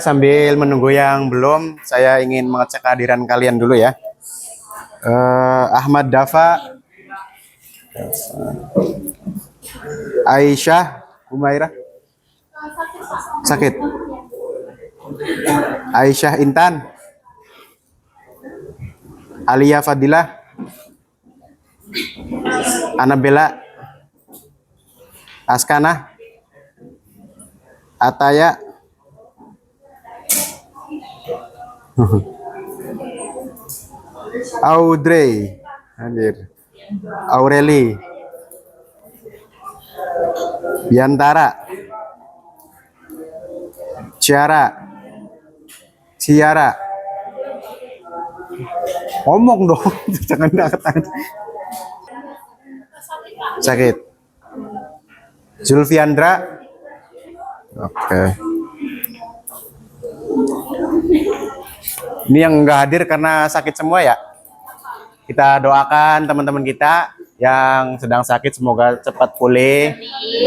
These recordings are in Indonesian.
Sambil menunggu yang belum, saya ingin mengecek kehadiran kalian dulu ya. Ahmad Dafa, Aisyah, Umairah, sakit. Aisyah Intan, Alia Fadilah, Anabella, Askana, Ataya, Audrey, hadir. Aureli, Biantara, Ciara, ngomong dong, jangan angkat. Sakit. Zulfiandra, oke. Ini yang nggak hadir karena sakit semua ya. Kita doakan teman-teman kita yang sedang sakit semoga cepat pulih,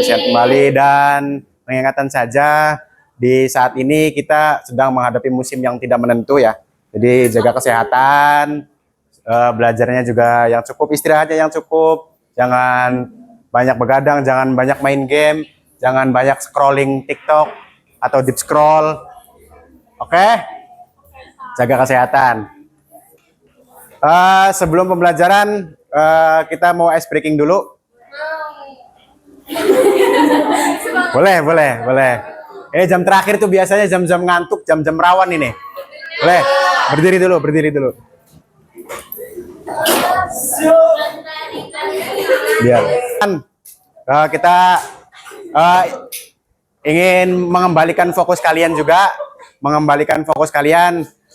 sehat kembali, dan mengingatkan saja di saat ini kita sedang menghadapi musim yang tidak menentu ya. Jadi jaga kesehatan, belajarnya juga yang cukup, istirahatnya yang cukup, jangan banyak begadang, jangan banyak main game, jangan banyak scrolling TikTok atau deep scroll. Oke? Jaga kesehatan. Sebelum pembelajaran, kita mau ice breaking dulu. Boleh. Ini jam terakhir tuh biasanya jam-jam ngantuk, jam-jam rawan ini. Boleh, berdiri dulu. Biar kita ingin mengembalikan fokus kalian juga,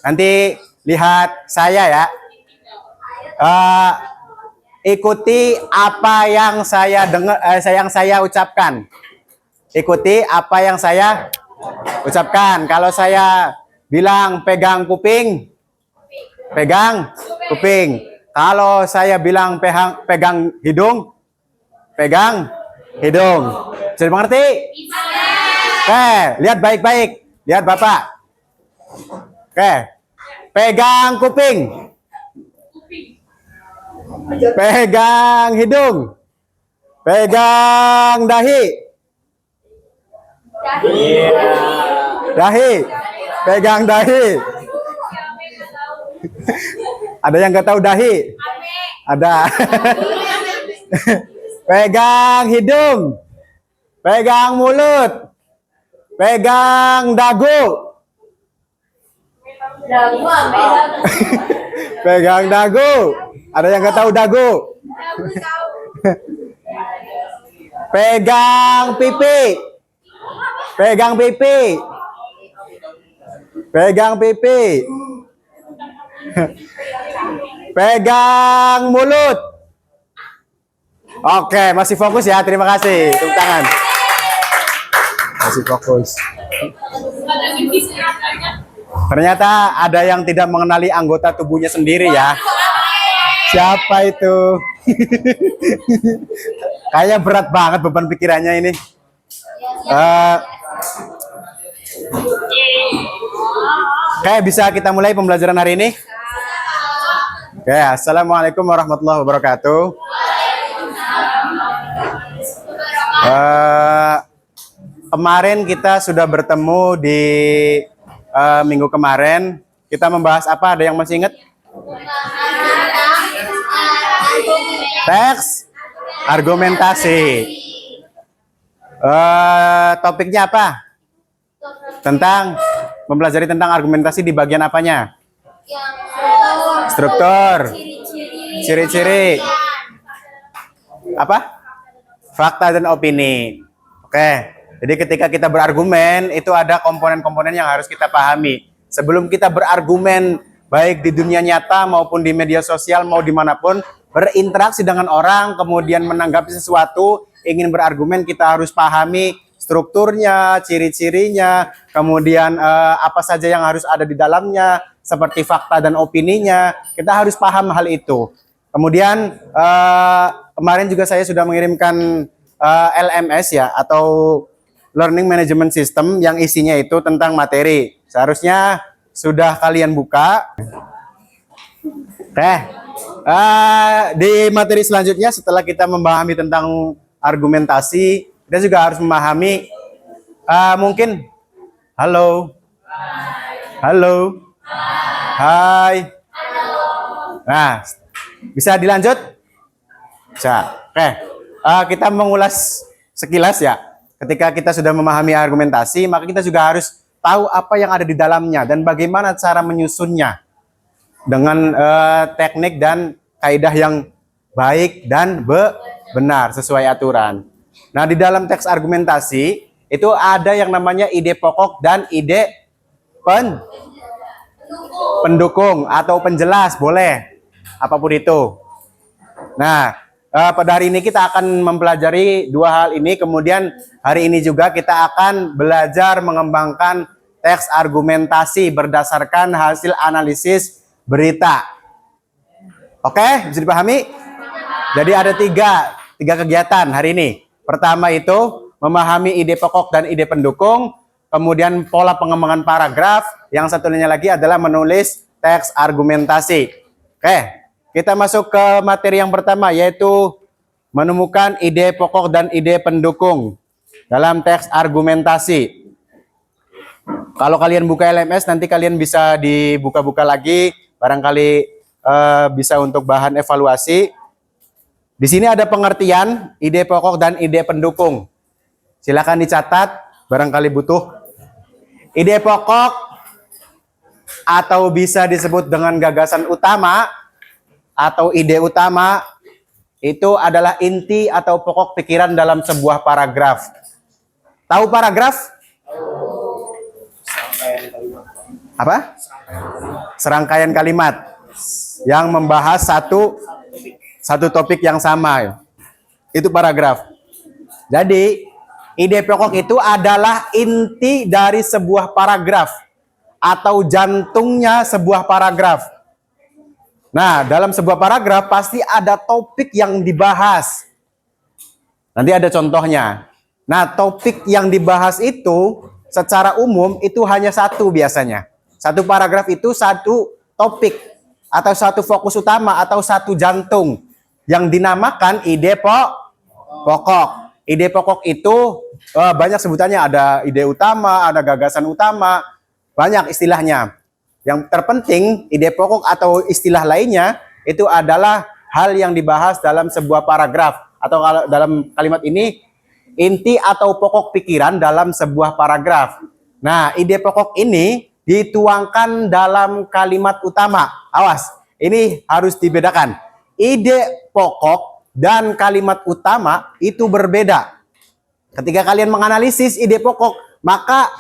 Nanti lihat saya ya. Ikuti apa yang saya dengar, yang saya ucapkan. Ikuti apa yang saya ucapkan. Kalau saya bilang pegang kuping, pegang kuping. Kalau saya bilang pegang hidung, pegang hidung. Bisa dimengerti? Oke, lihat baik-baik. Lihat Bapak. Oke. Pegang kuping. Pegang hidung. Pegang dahi. Dahi. Pegang dahi. Ada yang nggak tahu dahi? Ada. Pegang hidung. Pegang mulut. Pegang dagu. Pegang dagu. Ada yang nggak tahu dagu? Pegang pipi. Pegang pipi. Pegang pipi. Pegang mulut. Oke, masih fokus ya. Terima kasih. Tepuk tangan. Masih fokus. Ternyata ada yang tidak mengenali anggota tubuhnya sendiri ya. Siapa itu? Kayaknya berat banget beban pikirannya ini. Kayak bisa kita mulai pembelajaran hari ini? Oke, assalamualaikum warahmatullahi wabarakatuh. Kemarin kita sudah bertemu di minggu kemarin. Kita membahas apa? Ada yang masih ingat? Teks argumentasi. Topiknya apa? Mempelajari tentang argumentasi di bagian apanya? Struktur, ciri-ciri, apa? Fakta dan opini. Oke, jadi ketika kita berargumen itu ada komponen-komponen yang harus kita pahami. Sebelum kita berargumen baik di dunia nyata maupun di media sosial mau dimanapun, berinteraksi dengan orang, kemudian menanggapi sesuatu, ingin berargumen, kita harus pahami strukturnya, ciri-cirinya, kemudian apa saja yang harus ada di dalamnya, seperti fakta dan opininya, kita harus paham hal itu. Kemudian kemarin juga saya sudah mengirimkan LMS ya, atau learning management system yang isinya itu tentang materi. Seharusnya sudah kalian buka. Oke. Di materi selanjutnya setelah kita memahami tentang argumentasi, kita juga harus memahami mungkin halo. Halo. Hai. Nah, bisa dilanjut? Bisa. Oke. Kita mengulas sekilas ya. Ketika kita sudah memahami argumentasi, maka kita juga harus tahu apa yang ada di dalamnya dan bagaimana cara menyusunnya dengan teknik dan kaidah yang baik dan benar sesuai aturan. Nah, di dalam teks argumentasi itu ada yang namanya ide pokok dan ide pendukung atau penjelas, boleh apapun itu. Nah, pada hari ini kita akan mempelajari dua hal ini. Kemudian hari ini juga kita akan belajar mengembangkan teks argumentasi berdasarkan hasil analisis berita. Oke, bisa dipahami? Jadi ada tiga kegiatan hari ini. Pertama itu memahami ide pokok dan ide pendukung. Kemudian pola pengembangan paragraf. Yang satunya lagi adalah menulis teks argumentasi. Oke. Kita masuk ke materi yang pertama, yaitu menemukan ide pokok dan ide pendukung dalam teks argumentasi. Kalau kalian buka LMS, nanti kalian bisa dibuka-buka lagi, barangkali bisa untuk bahan evaluasi. Di sini ada pengertian ide pokok dan ide pendukung. Silakan dicatat, barangkali butuh. Ide pokok atau bisa disebut dengan gagasan utama atau ide utama itu adalah inti atau pokok pikiran dalam sebuah paragraf. Tahu paragraf? Apa? Serangkaian kalimat yang membahas satu topik yang sama. Itu paragraf. Jadi, ide pokok itu adalah inti dari sebuah paragraf atau jantungnya sebuah paragraf. Nah, dalam sebuah paragraf pasti ada topik yang dibahas. Nanti ada contohnya. Nah, topik yang dibahas itu secara umum itu hanya satu biasanya. Satu paragraf itu satu topik atau satu fokus utama atau satu jantung yang dinamakan ide pokok. Ide pokok itu banyak sebutannya, ada ide utama, ada gagasan utama, banyak istilahnya. Yang terpenting, ide pokok atau istilah lainnya itu adalah hal yang dibahas dalam sebuah paragraf. Atau kalau dalam kalimat ini, inti atau pokok pikiran dalam sebuah paragraf. Nah, ide pokok ini dituangkan dalam kalimat utama. Awas, ini harus dibedakan. Ide pokok dan kalimat utama itu berbeda. Ketika kalian menganalisis ide pokok, maka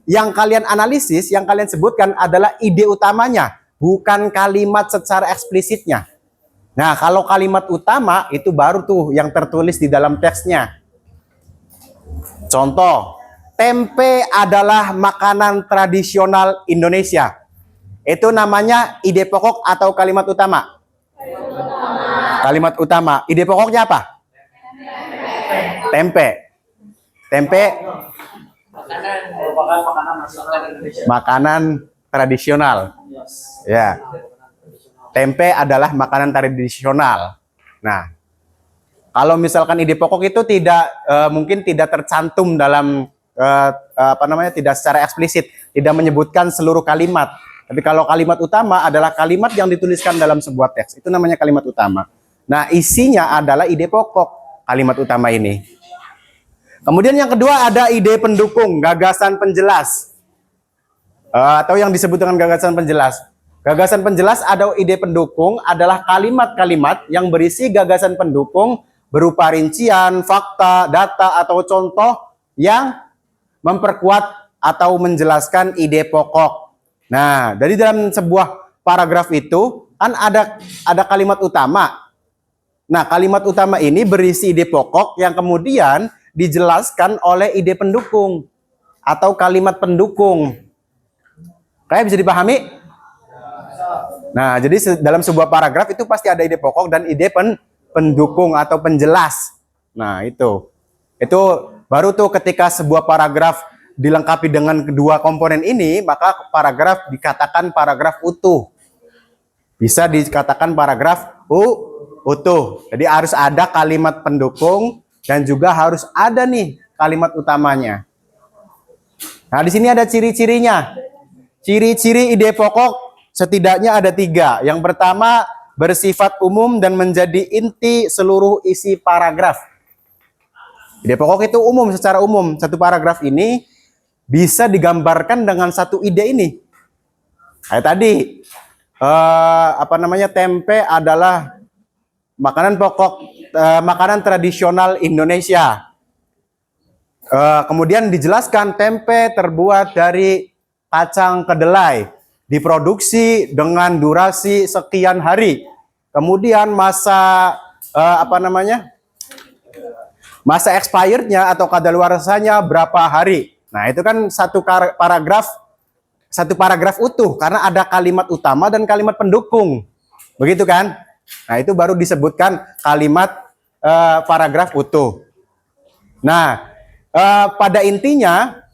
yang kalian analisis, yang kalian sebutkan adalah ide utamanya, bukan kalimat secara eksplisitnya. Nah, kalau kalimat utama itu baru tuh yang tertulis di dalam teksnya. Contoh, tempe adalah makanan tradisional Indonesia. Itu namanya ide pokok atau kalimat utama? Kalimat utama. Ide pokoknya apa? Tempe. Tempe makanan tradisional. Ya. Tempe adalah makanan tradisional. Nah, kalau misalkan ide pokok itu tidak mungkin tidak tercantum dalam tidak secara eksplisit, tidak menyebutkan seluruh kalimat. Tapi kalau kalimat utama adalah kalimat yang dituliskan dalam sebuah teks. Itu namanya kalimat utama. Nah, isinya adalah ide pokok kalimat utama ini. Kemudian yang kedua ada ide pendukung, gagasan penjelas. Atau yang disebut dengan gagasan penjelas. Gagasan penjelas atau ide pendukung adalah kalimat-kalimat yang berisi gagasan pendukung berupa rincian, fakta, data, atau contoh yang memperkuat atau menjelaskan ide pokok. Nah, dari dalam sebuah paragraf itu kan ada kalimat utama. Nah, kalimat utama ini berisi ide pokok yang kemudian dijelaskan oleh ide pendukung atau kalimat pendukung. Kayak bisa dipahami? Nah, jadi dalam sebuah paragraf itu pasti ada ide pokok dan ide pendukung atau penjelas. Nah, itu Baru tuh ketika sebuah paragraf dilengkapi dengan kedua komponen ini, maka paragraf dikatakan paragraf utuh. Bisa dikatakan paragraf utuh. Jadi harus ada kalimat pendukung dan juga harus ada nih kalimat utamanya. Nah, di sini ada ciri-cirinya. Ciri-ciri ide pokok setidaknya ada 3. Yang pertama, bersifat umum dan menjadi inti seluruh isi paragraf. Ide pokok itu umum, secara umum. Satu paragraf ini bisa digambarkan dengan satu ide ini. Kayak tadi, tempe adalah makanan pokok, makanan tradisional Indonesia. Kemudian dijelaskan tempe terbuat dari kacang kedelai, diproduksi dengan durasi sekian hari. Kemudian masa masa expirednya atau kadaluarsanya berapa hari. Nah, itu kan satu paragraf utuh karena ada kalimat utama dan kalimat pendukung. Begitu kan? Nah, itu baru disebutkan kalimat paragraf utuh. Nah, pada intinya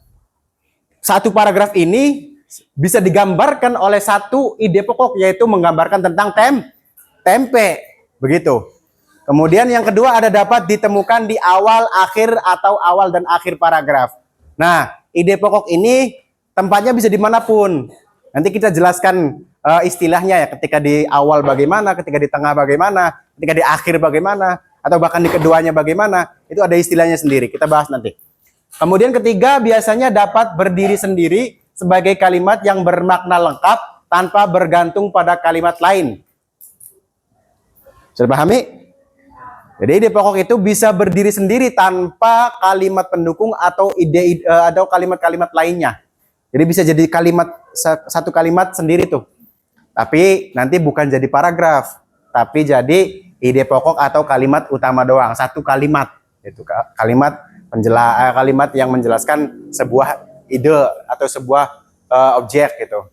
satu paragraf ini bisa digambarkan oleh satu ide pokok, yaitu menggambarkan tentang tempe. Begitu. Kemudian yang kedua ada dapat ditemukan di awal, akhir, atau awal dan akhir paragraf. Nah, ide pokok ini tempatnya bisa dimanapun. Nanti kita jelaskan istilahnya ya, ketika di awal bagaimana, ketika di tengah bagaimana, ketika di akhir bagaimana, atau bahkan di keduanya bagaimana, itu ada istilahnya sendiri, kita bahas nanti. Kemudian ketiga, biasanya dapat berdiri sendiri sebagai kalimat yang bermakna lengkap tanpa bergantung pada kalimat lain. Sudah pahami? Jadi ide pokok itu bisa berdiri sendiri tanpa kalimat pendukung atau atau kalimat-kalimat lainnya. Jadi bisa jadi satu kalimat sendiri tuh. Tapi nanti bukan jadi paragraf, tapi jadi ide pokok atau kalimat utama doang, satu kalimat. Itu kalimat yang menjelaskan sebuah ide atau sebuah objek gitu.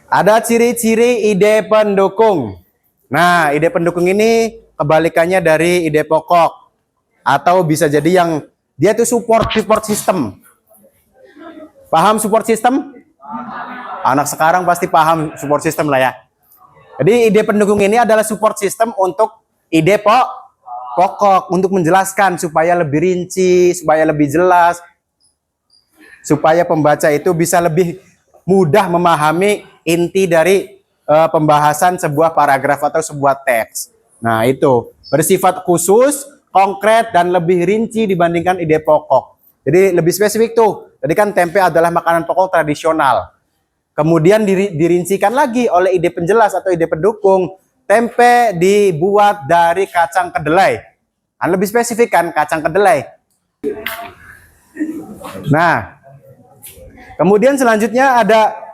Ada ciri-ciri ide pendukung. Nah, ide pendukung ini kebalikannya dari ide pokok, atau bisa jadi yang dia itu support system. Paham support system? Anak sekarang pasti paham support system lah ya. Jadi ide pendukung ini adalah support system untuk ide pokok, untuk menjelaskan supaya lebih rinci, supaya lebih jelas, supaya pembaca itu bisa lebih mudah memahami inti dari pembahasan sebuah paragraf atau sebuah teks. Nah, itu bersifat khusus, konkret, dan lebih rinci dibandingkan ide pokok. Jadi lebih spesifik tuh. Jadi kan tempe adalah makanan pokok tradisional. Kemudian dirincikan lagi oleh ide penjelas atau ide pendukung. Tempe dibuat dari kacang kedelai. Lebih spesifik kan, kacang kedelai. Nah, kemudian selanjutnya ada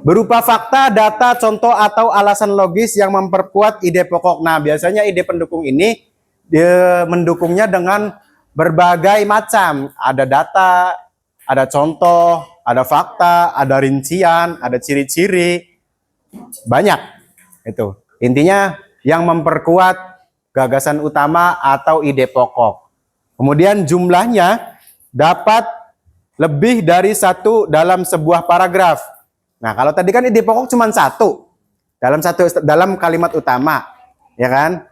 berupa fakta, data, contoh, atau alasan logis yang memperkuat ide pokok. Nah, biasanya ide pendukung ini mendukungnya dengan berbagai macam. Ada data, ada contoh, ada fakta, ada rincian, ada ciri-ciri. Banyak. Itu. Intinya yang memperkuat gagasan utama atau ide pokok. Kemudian jumlahnya dapat lebih dari satu dalam sebuah paragraf. Nah, kalau tadi kan ide pokok cuma satu dalam kalimat utama, ya kan?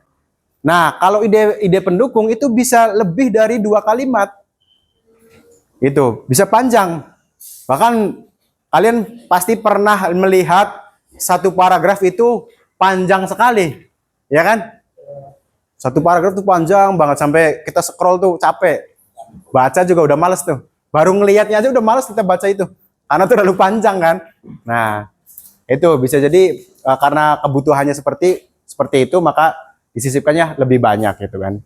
Nah, kalau ide pendukung itu bisa lebih dari 2 kalimat. Itu bisa panjang. Bahkan kalian pasti pernah melihat satu paragraf itu panjang sekali, ya kan? Satu paragraf itu panjang banget sampai kita scroll tuh capek. Baca juga udah males tuh. Baru ngelihatnya aja udah males kita baca itu. Karena terlalu panjang kan. Nah, itu bisa jadi karena kebutuhannya seperti itu, maka disisipkannya lebih banyak gitu kan.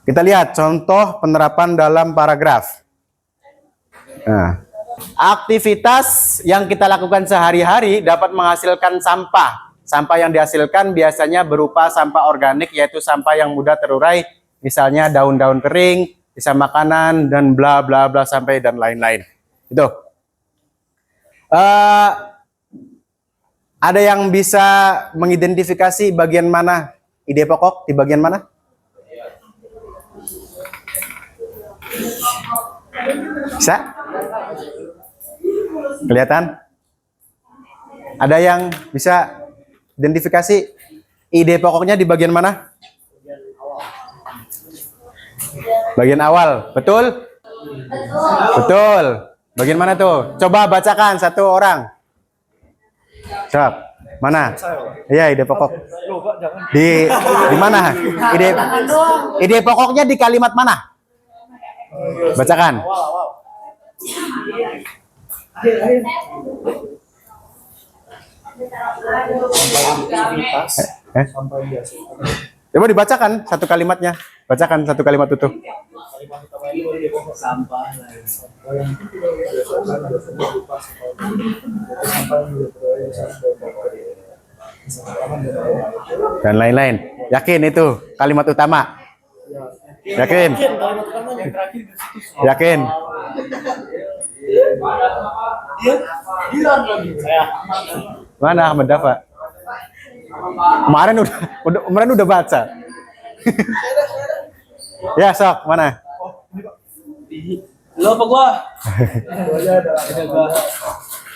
Kita lihat contoh penerapan dalam paragraf. Nah, aktivitas yang kita lakukan sehari-hari dapat menghasilkan sampah. Sampah yang dihasilkan biasanya berupa sampah organik, yaitu sampah yang mudah terurai, misalnya daun-daun kering, sisa makanan, dan bla bla bla sampai dan lain-lain. Itu. Ada yang bisa mengidentifikasi bagian mana ide pokok, di bagian mana? Bisa? Kelihatan? Ada yang bisa identifikasi ide pokoknya di bagian mana? Bagian awal, betul? Betul. Bagian mana tuh? Coba bacakan satu orang. Cok, mana? Iya, ide pokok. Di mana? Ide pokoknya di kalimat mana? Bacakan. Coba dibacakan satu kalimatnya. Bacakan satu kalimat itu. Dan lain-lain. Yakin itu kalimat utama? Yakin? Yakin? Mana Ahmad Dafa? Kemarin udah baca. Ya, sok, mana? Lo apa gua?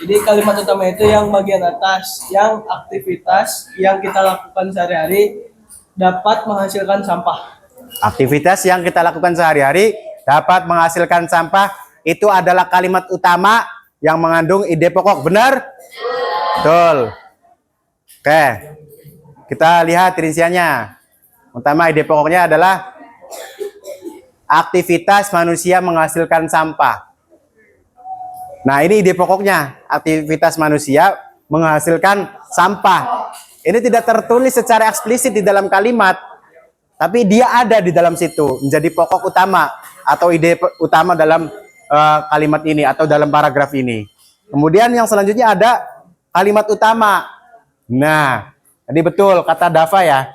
Jadi kalimat utama itu yang bagian atas, yang aktivitas yang kita lakukan sehari-hari dapat menghasilkan sampah. Aktivitas yang kita lakukan sehari-hari dapat menghasilkan sampah itu adalah kalimat utama yang mengandung ide pokok, benar? Betul. Oke, kita lihat rinciannya. Pertama, ide pokoknya adalah aktivitas manusia menghasilkan sampah. Nah, ini ide pokoknya, aktivitas manusia menghasilkan sampah. Ini tidak tertulis secara eksplisit di dalam kalimat, tapi dia ada di dalam situ, menjadi pokok utama atau ide utama dalam kalimat ini atau dalam paragraf ini. Kemudian yang selanjutnya ada kalimat utama. Nah, tadi betul kata Dafa ya.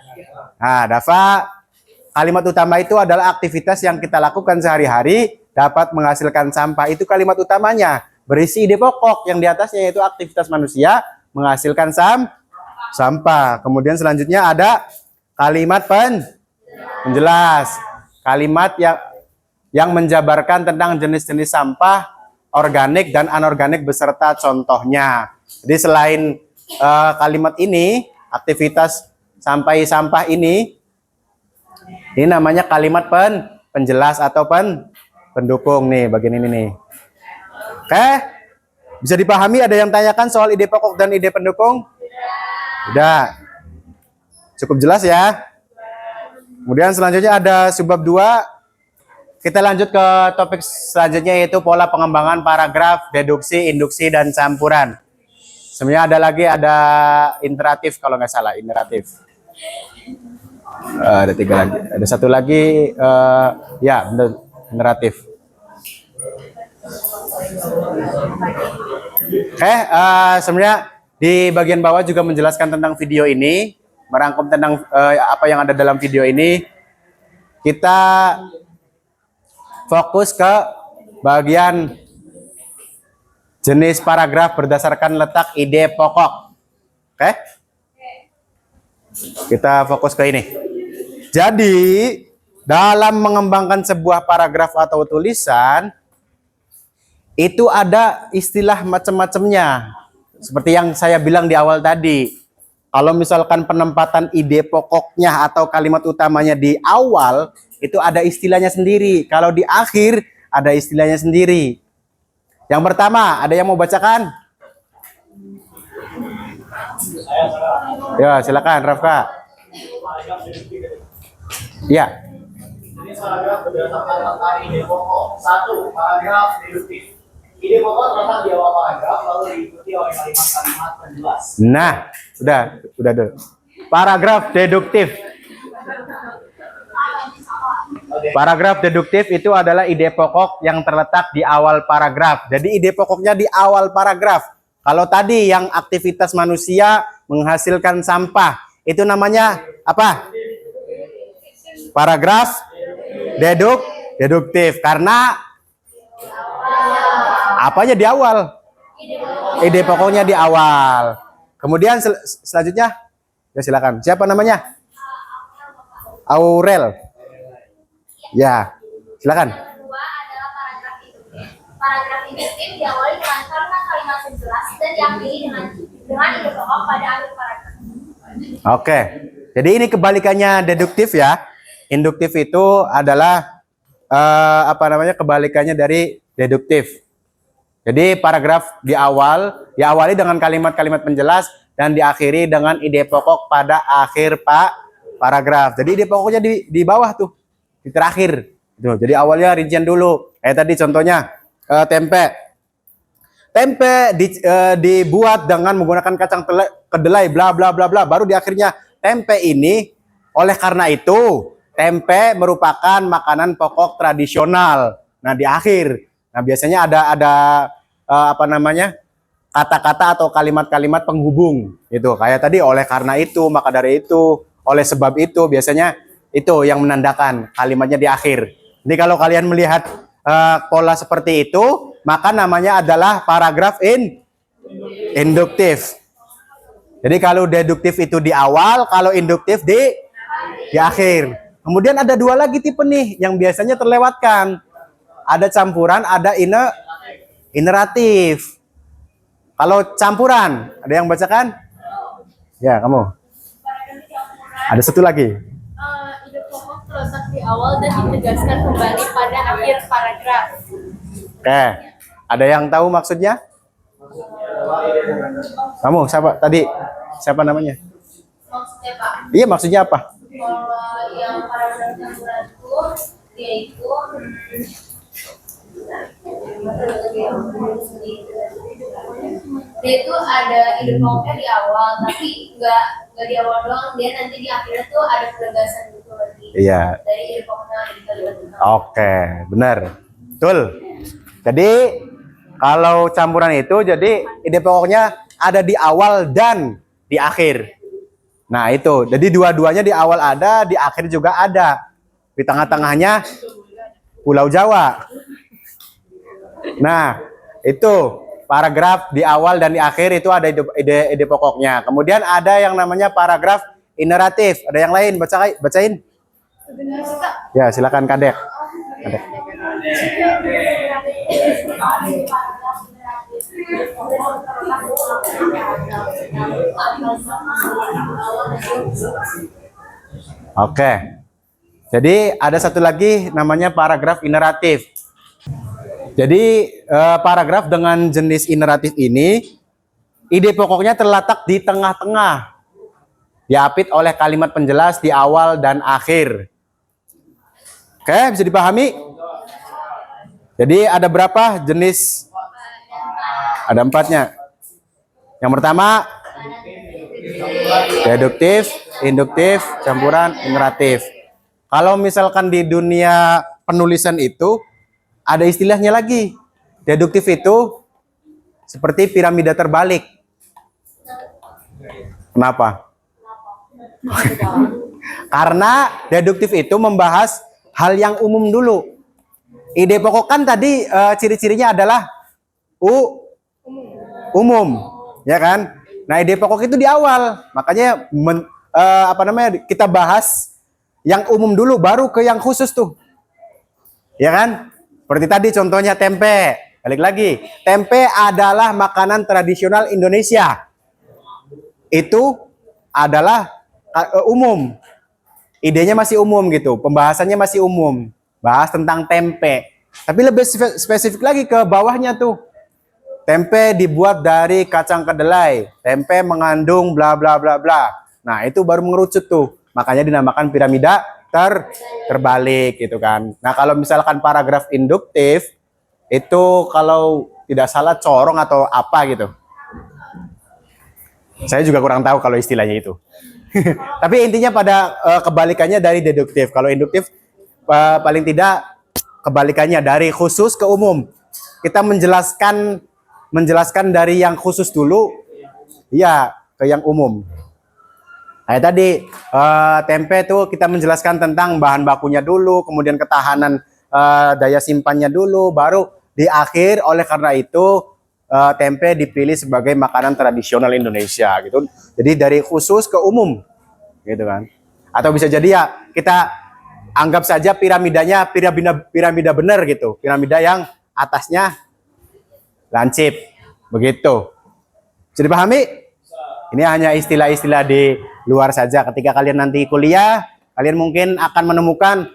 Nah, Dafa, kalimat utama itu adalah aktivitas yang kita lakukan sehari-hari dapat menghasilkan sampah. Itu kalimat utamanya, berisi ide pokok yang di atasnya yaitu aktivitas manusia menghasilkan sampah. Kemudian selanjutnya ada kalimat penjelas. Kalimat yang menjabarkan tentang jenis-jenis sampah organik dan anorganik beserta contohnya. Jadi selain kalimat ini, aktivitas sampai sampah ini namanya kalimat penjelas atau pendukung nih, bagian ini nih. Oke, bisa dipahami? Ada yang tanyakan soal ide pokok dan ide pendukung? Udah, cukup jelas ya. Kemudian selanjutnya ada subbab 2. Kita lanjut ke topik selanjutnya yaitu pola pengembangan paragraf, deduksi, induksi, dan campuran. Sebenarnya ada interatif kalau nggak salah, interatif. Ada 3 lagi, ada 1 lagi, ya benar, interatif. Sebenarnya di bagian bawah juga menjelaskan tentang video ini, merangkum tentang apa yang ada dalam video ini. Kita fokus ke bagian jenis paragraf berdasarkan letak ide pokok. Oke? Kita fokus ke ini. Jadi, dalam mengembangkan sebuah paragraf atau tulisan, itu ada istilah macam-macamnya. Seperti yang saya bilang di awal tadi. Kalau misalkan penempatan ide pokoknya atau kalimat utamanya di awal, itu ada istilahnya sendiri. Kalau di akhir, ada istilahnya sendiri. Yang pertama, ada yang mau bacakan? Ya, silakan Rafka. Ya. Jadi paragraf berdasarkan letak ide pokok. 1. Paragraf deduktif. Ide pokok terletak di awal paragraf lalu diikuti oleh kalimat-kalimat penjelas. Nah, udah dulu. Paragraf deduktif. Paragraf deduktif itu adalah ide pokok yang terletak di awal paragraf. Jadi ide pokoknya di awal paragraf. Kalau tadi yang aktivitas manusia menghasilkan sampah, itu namanya apa? Paragraf deduktif. Karena apanya di awal? Ide pokoknya di awal. Kemudian selanjutnya, ya silakan. Siapa namanya? Aurel. Ya, silakan. Yang kedua adalah induktif diawali dengan kalimat-kalimat yang jelas dan diakhiri dengan ide pokok pada akhir paragraf. Oke. Jadi ini kebalikannya deduktif ya. Induktif itu adalah kebalikannya dari deduktif. Jadi paragraf diawali dengan kalimat-kalimat penjelas dan diakhiri dengan ide pokok pada akhir paragraf. Jadi ide pokoknya di bawah tuh, di terakhir. Tuh, jadi awalnya rincian dulu. Tadi contohnya tempe. Tempe dibuat dengan menggunakan kacang kedelai bla bla bla bla. Baru di akhirnya tempe ini oleh karena itu tempe merupakan makanan pokok tradisional. Nah, di akhir. Nah, biasanya ada kata-kata atau kalimat-kalimat penghubung gitu. Kayak tadi oleh karena itu, maka dari itu, oleh sebab itu, biasanya itu yang menandakan kalimatnya di akhir. Jadi kalau kalian melihat pola seperti itu, maka namanya adalah paragraf induktif. Jadi kalau deduktif itu di awal, kalau induktif di akhir. Kemudian ada dua lagi tipe nih yang biasanya terlewatkan. Ada campuran, ada ineratif. Kalau campuran, ada yang bacakan? Ya, kamu. Ada satu lagi. Ide pokok terletak di awal dan ditegaskan kembali pada akhir paragraf. Oke. Ada yang tahu maksudnya? Kamu siapa tadi? Siapa namanya? Maksudnya Pak, Iya, maksudnya apa? kalau yang paragraf campuran itu yaitu dia itu ada ide pokoknya di awal, tapi nggak di awal doang, dia nanti di akhirnya tuh ada penegasan gitu lagi. Iya. Dari ide pokoknya di kalimat itu. Oke, benar. Betul. Jadi kalau campuran itu jadi ide pokoknya ada di awal dan di akhir. Nah, itu. Jadi dua-duanya di awal ada, di akhir juga ada. Di tengah-tengahnya Pulau Jawa. Nah, itu paragraf di awal dan di akhir itu ada ide pokoknya. Kemudian ada yang namanya paragraf ineratif. Ada yang lain bacain? Ya, silakan Kadek. Kadek. Oke. Jadi ada satu lagi namanya paragraf ineratif. Jadi paragraf dengan jenis ineratif ini ide pokoknya terletak di tengah-tengah. Diapit oleh kalimat penjelas di awal dan akhir. Oke, bisa dipahami? Jadi ada berapa jenis? Ada 4-nya. Yang pertama deduktif, induktif, campuran, ineratif. Kalau misalkan di dunia penulisan itu ada istilahnya lagi. Deduktif itu seperti piramida terbalik. Kenapa? Karena deduktif itu membahas hal yang umum dulu. Ide pokok kan tadi ciri-cirinya adalah umum, ya kan? Nah, ide pokok itu di awal, makanya kita bahas yang umum dulu, baru ke yang khusus tuh, ya kan? Seperti tadi contohnya tempe. Balik lagi, tempe adalah makanan tradisional Indonesia. Itu adalah umum. Idenya masih umum gitu, pembahasannya masih umum. Bahas tentang tempe. Tapi lebih spesifik lagi ke bawahnya tuh. Tempe dibuat dari kacang kedelai. Tempe mengandung bla bla bla bla. Nah, itu baru mengerucut tuh. Makanya dinamakan piramida terbalik gitu kan. Nah, kalau misalkan paragraf induktif itu kalau tidak salah corong atau apa gitu. Saya juga kurang tahu kalau istilahnya itu. Tapi intinya pada kebalikannya dari deduktif. Kalau induktif paling tidak kebalikannya dari khusus ke umum. Kita menjelaskan dari yang khusus dulu, ya ke yang umum. Kayak tadi tempe tuh kita menjelaskan tentang bahan bakunya dulu, kemudian ketahanan daya simpannya dulu, baru di akhir oleh karena itu tempe dipilih sebagai makanan tradisional Indonesia gitu. Jadi dari khusus ke umum gitu kan. Atau bisa jadi ya kita anggap saja piramidanya piramida benar gitu. Piramida yang atasnya lancip. Begitu. Sudah dipahami? Ini hanya istilah-istilah di luar saja. Ketika kalian nanti kuliah, kalian mungkin akan menemukan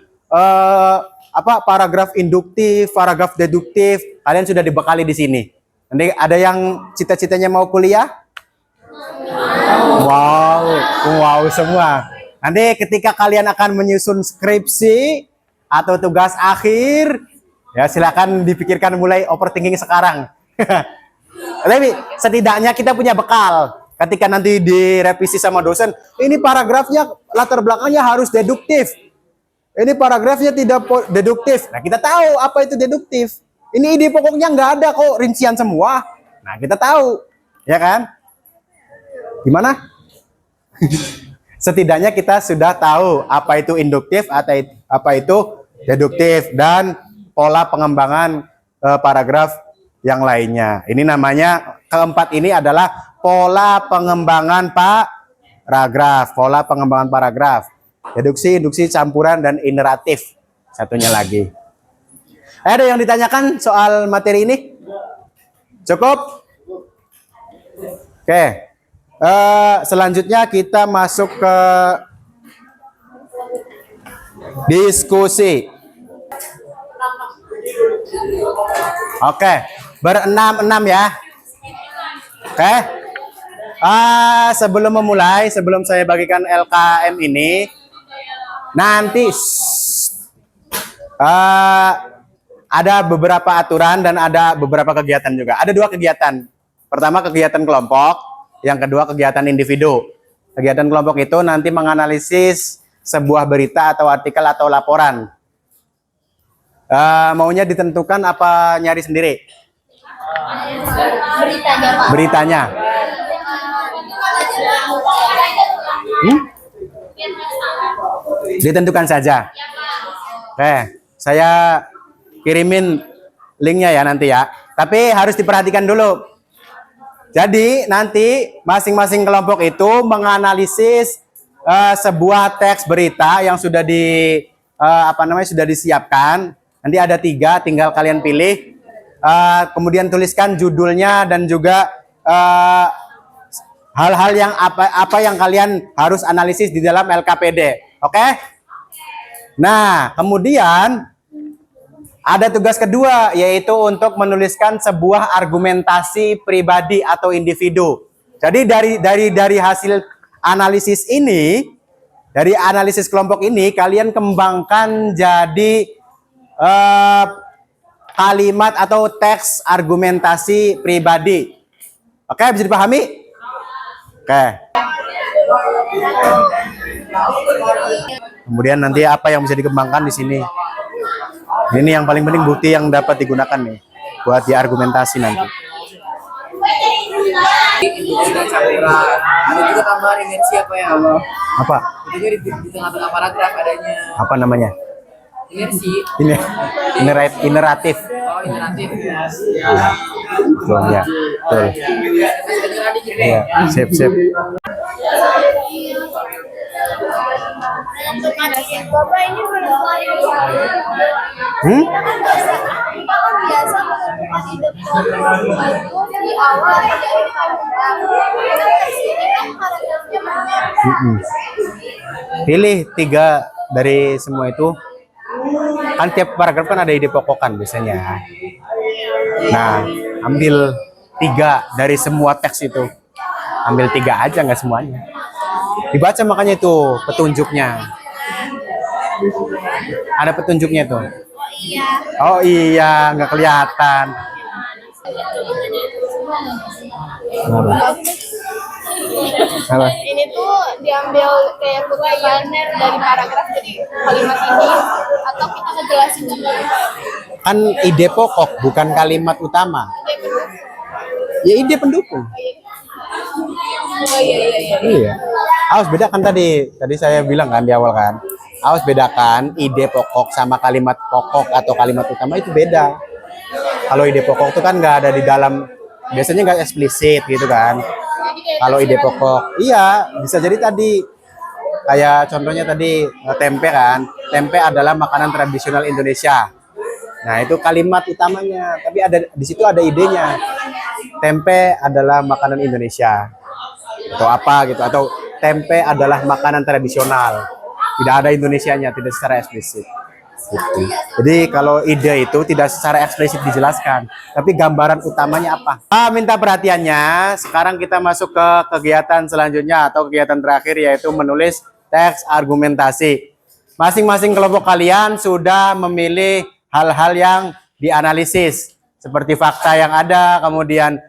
paragraf induktif, paragraf deduktif. Kalian sudah dibekali di sini. Nanti ada yang cita-citanya mau kuliah? Wow semua. Nanti ketika kalian akan menyusun skripsi atau tugas akhir, ya silakan dipikirkan mulai overthinking sekarang. Tapi setidaknya kita punya bekal. Ketika nanti direvisi sama dosen, ini paragrafnya latar belakangnya harus deduktif. Ini paragrafnya tidak deduktif. Nah, kita tahu apa itu deduktif. Ini ide pokoknya nggak ada kok, rincian semua. Nah, kita tahu, ya kan? Gimana? Setidaknya kita sudah tahu apa itu induktif atau apa itu deduktif dan pola pengembangan paragraf yang lainnya. Ini namanya keempat ini adalah pola pengembangan paragraf, pola pengembangan paragraf. Deduksi, induksi, campuran dan ineratif. Satunya lagi. Ada yang ditanyakan soal materi ini? Cukup? Oke. Selanjutnya kita masuk ke diskusi. Oke, berenam-enam ya. Oke. Sebelum memulai, sebelum saya bagikan LKM ini, nanti ada beberapa aturan dan ada beberapa kegiatan juga. Ada dua kegiatan. Pertama kegiatan kelompok, yang kedua kegiatan individu. Kegiatan kelompok itu nanti menganalisis sebuah berita atau artikel atau laporan. Maunya ditentukan apa nyari sendiri? Beritanya. Ditentukan saja. Oke, saya kirimin linknya ya nanti ya. Tapi harus diperhatikan dulu. Jadi nanti masing-masing kelompok itu menganalisis sebuah teks berita yang sudah sudah disiapkan. Nanti ada 3, tinggal kalian pilih. Kemudian tuliskan judulnya dan juga hal-hal yang apa yang kalian harus analisis di dalam LKPD. Oke? Nah, kemudian ada tugas kedua, yaitu untuk menuliskan sebuah argumentasi pribadi atau individu. Jadi dari hasil analisis ini, dari analisis kelompok ini, kalian kembangkan jadi kalimat atau teks argumentasi pribadi. Oke, bisa dipahami? Oke. Kemudian nanti apa yang bisa dikembangkan di sini? Ini yang paling penting, bukti yang dapat digunakan nih buat diargumentasi nanti. Ada juga tambahan inersi apa ya? Apa? Itu jadi di tengah-tengah paragraf adanya Apa namanya? inersi. Ini ineratif. Oh, iteratif. Betul ya. Betul. Ya, sip. Bapak ini kita kan biasa menentukan ide pokok itu di awal dari paragraf. Ini kan paragrafnya banyak. Pilih 3 dari semua itu. Kan tiap paragraf kan ada ide pokok kan biasanya. Nah, ambil 3 dari semua teks itu. Ambil 3 aja, nggak semuanya. Dibaca makanya itu petunjuknya. Ada petunjuknya tuh. Oh iya, nggak kelihatan. Apa? Ini tuh diambil kayak kutipan dari paragraf, jadi kalimat ini atau kita ngejelasin juga. Kan ide pokok bukan kalimat utama. Ya ide pendukung. Oh iya. Iya. Harus bedakan tadi saya bilang kan di awal kan. Harus bedakan ide pokok sama kalimat pokok atau kalimat utama itu beda. Kalau ide pokok itu kan nggak ada di dalam, biasanya nggak eksplisit gitu kan. Kalau ide pokok, iya bisa jadi tadi kayak contohnya tadi tempe kan. Tempe adalah makanan tradisional Indonesia. Nah, itu kalimat utamanya. Tapi ada di situ ada idenya. Tempe adalah makanan Indonesia. Atau apa gitu, atau tempe adalah makanan tradisional. Tidak ada Indonesianya, tidak secara eksplisit. Gitu. Jadi kalau ide itu tidak secara eksplisit dijelaskan, tapi gambaran utamanya apa? Minta perhatiannya. Sekarang kita masuk ke kegiatan selanjutnya atau kegiatan terakhir, yaitu menulis teks argumentasi. Masing-masing kelompok kalian sudah memilih hal-hal yang dianalisis, seperti fakta yang ada, kemudian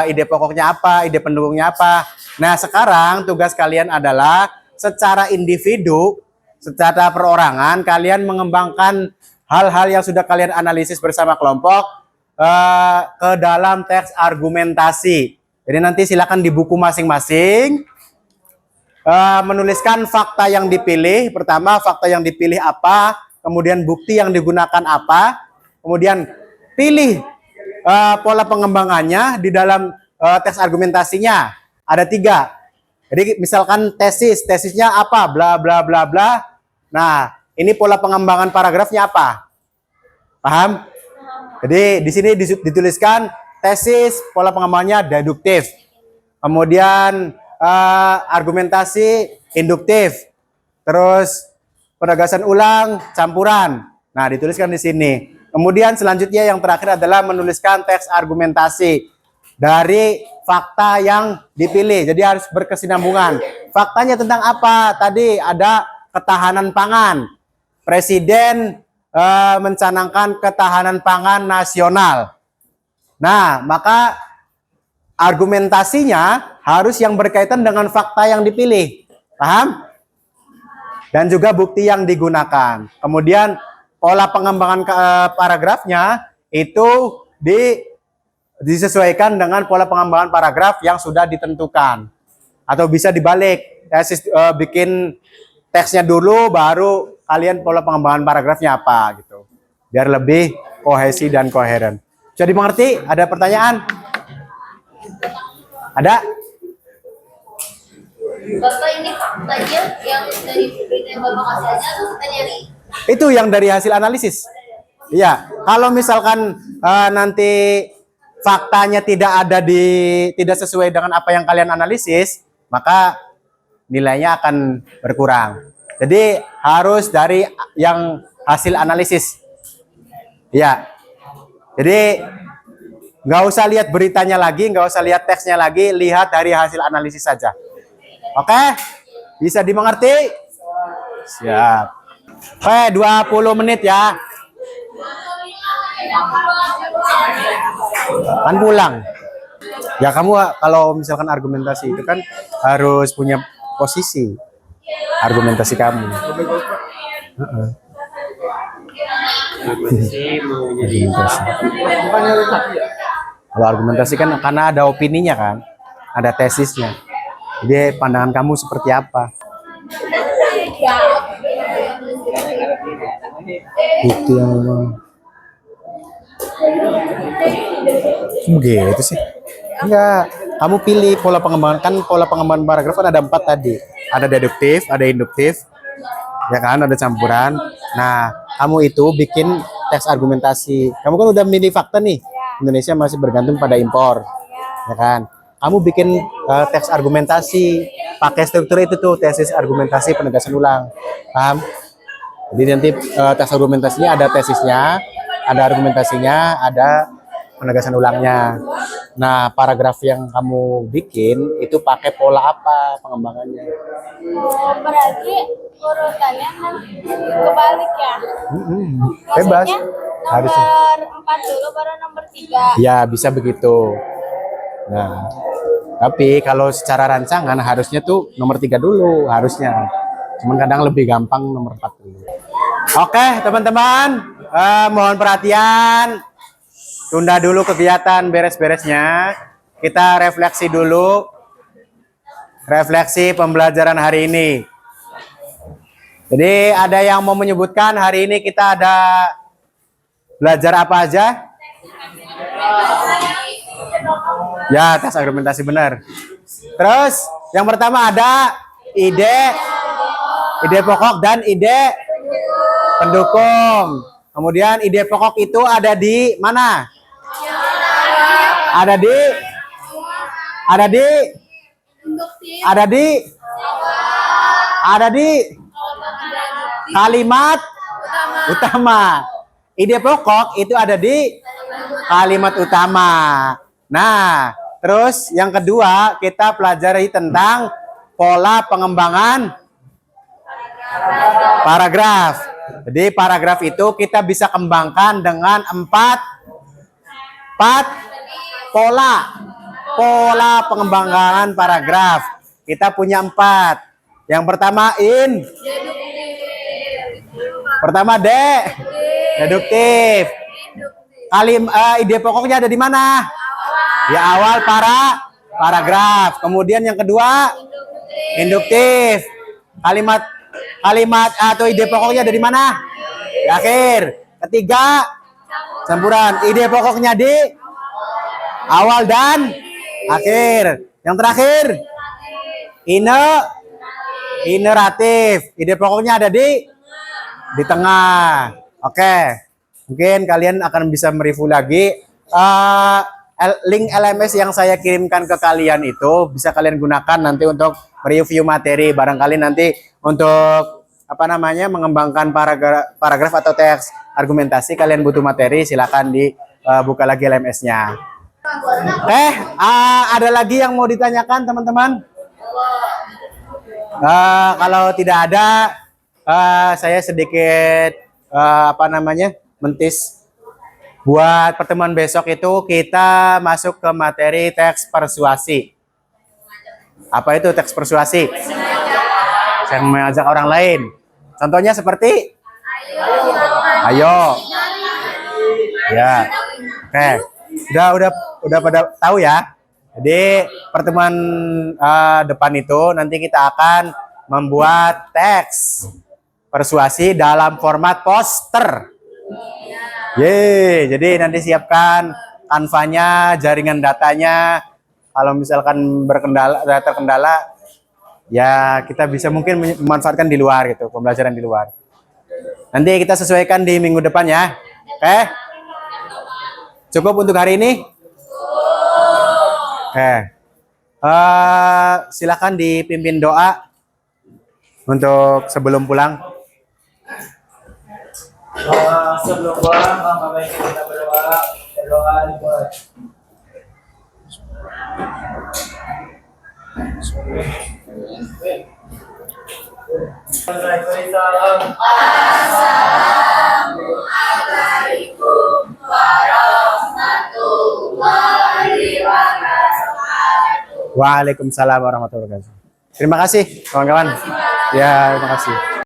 ide pokoknya apa, ide pendukungnya apa. Nah, sekarang tugas kalian adalah secara individu, secara perorangan, kalian mengembangkan hal-hal yang sudah kalian analisis bersama kelompok ke dalam teks argumentasi. Jadi nanti silakan di buku masing-masing menuliskan fakta yang dipilih. Pertama, fakta yang dipilih apa, kemudian bukti yang digunakan apa, kemudian pilih pola pengembangannya di dalam teks argumentasinya. Ada 3. Jadi misalkan tesisnya apa, bla bla bla bla. Nah, ini pola pengembangan paragrafnya apa? Paham? Jadi di sini dituliskan tesis, pola pengembangannya deduktif. Kemudian argumentasi induktif. Terus penegasan ulang, campuran. Nah, dituliskan di sini. Kemudian selanjutnya yang terakhir adalah menuliskan teks argumentasi dari fakta yang dipilih. Jadi harus berkesinambungan. Faktanya tentang apa? Tadi ada ketahanan pangan. Presiden mencanangkan ketahanan pangan nasional. Nah, maka argumentasinya harus yang berkaitan dengan fakta yang dipilih. Paham? Dan juga bukti yang digunakan. Kemudian pola pengembangan paragrafnya itu disesuaikan dengan pola pengembangan paragraf yang sudah ditentukan. Atau bisa dibalik, bikin teksnya dulu, baru kalian pola pengembangan paragrafnya apa gitu. Biar lebih kohesi dan koheren. Bisa dimengerti? Ada pertanyaan? Ada? Bapak ini faktanya yang dari berita yang Bapak kasih aja atau kita nyari? Itu yang dari hasil analisis. Iya, kalau misalkan nanti faktanya tidak sesuai dengan apa yang kalian analisis, maka nilainya akan berkurang. Jadi harus dari yang hasil analisis. Iya. Jadi nggak usah lihat beritanya lagi, nggak usah lihat teksnya lagi, lihat dari hasil analisis saja. Oke? Bisa dimengerti? Siap. Oke, 20 menit ya. Kan pulang. Ya kamu kalau misalkan argumentasi itu kan harus punya posisi argumentasi kamu. Kalau argumentasi kan karena ada opininya kan, ada tesisnya. Jadi pandangan kamu seperti apa? Bukti yang begitu sih. Enggak, kamu pilih pola pengembangan. Kan pola pengembangan paragraf kan ada 4 tadi. Ada deduktif, ada induktif, ya kan, ada campuran. Nah, kamu itu bikin teks argumentasi. Kamu kan udah milih fakta nih. Indonesia masih bergantung pada impor, ya kan. Kamu bikin teks argumentasi, pakai struktur itu tuh, tesis, argumentasi, penegasan ulang. Paham? Jadi nanti teks argumentasinya ada tesisnya, ada argumentasinya, ada penegasan ulangnya. Nah, paragraf yang kamu bikin itu pakai pola apa pengembangannya? Oh, berarti urutannya kan kebalik ya? Bebas. Maksudnya Harusnya. nomor 4 dulu baru nomor 3. Ya, bisa begitu. Nah, tapi kalau secara rancangan harusnya tuh nomor 3 dulu, harusnya. Cuman kadang lebih gampang nomor 4 dulu. Oke, teman-teman. Mohon perhatian. Tunda dulu kegiatan beres-beresnya. Kita refleksi dulu. Refleksi pembelajaran hari ini. Jadi ada yang mau menyebutkan hari ini kita ada belajar apa aja? Ya, tes argumentasi benar. Terus yang pertama ada ide pokok dan ide pendukung. Kemudian ide pokok itu ada di mana? Ada di ada di ada di ada di kalimat utama. Ide pokok itu ada di kalimat utama. Nah, terus yang kedua kita pelajari tentang pola pengembangan paragraf. Jadi paragraf itu kita bisa kembangkan dengan empat pola pengembangan paragraf. Kita punya 4. Yang pertama pertama deduktif. Ide pokoknya ada di mana? Di awal paragraf. Kemudian yang kedua induktif. Kalimat atau ide pokoknya ada di mana? Di akhir. Ketiga campuran. Ide pokoknya di awal dan akhir. Yang terakhir ineratif. Ide pokoknya ada di tengah. Oke. Mungkin kalian akan bisa mereview lagi. Link LMS yang saya kirimkan ke kalian itu bisa kalian gunakan nanti untuk mereview materi. Barangkali nanti untuk mengembangkan paragraf atau teks argumentasi kalian butuh materi, silakan dibuka lagi LMS-nya. Ada lagi yang mau ditanyakan teman-teman? Kalau tidak ada, saya sedikit mentis. Buat pertemuan besok itu kita masuk ke materi teks persuasi. Apa itu teks persuasi? Saya mengajak orang lain. Contohnya seperti ayo. Ya. Oke. Udah pada tahu ya. Jadi pertemuan depan itu nanti kita akan membuat teks persuasi dalam format poster. Jadi nanti siapkan kanvanya, jaringan datanya. Kalau misalkan terkendala, ya kita bisa mungkin memanfaatkan di luar gitu, pembelajaran di luar. Nanti kita sesuaikan di minggu depan ya. Oke? Cukup untuk hari ini? Oke. Silakan dipimpin doa untuk sebelum pulang. Sebelum pulang, Bapak baik kita berdoa dimulai. Assalamualaikum warahmatullahi wabarakatuh. Waalaikumsalam warahmatullahi wabarakatuh. Terima kasih kawan-kawan. Ya, terima kasih.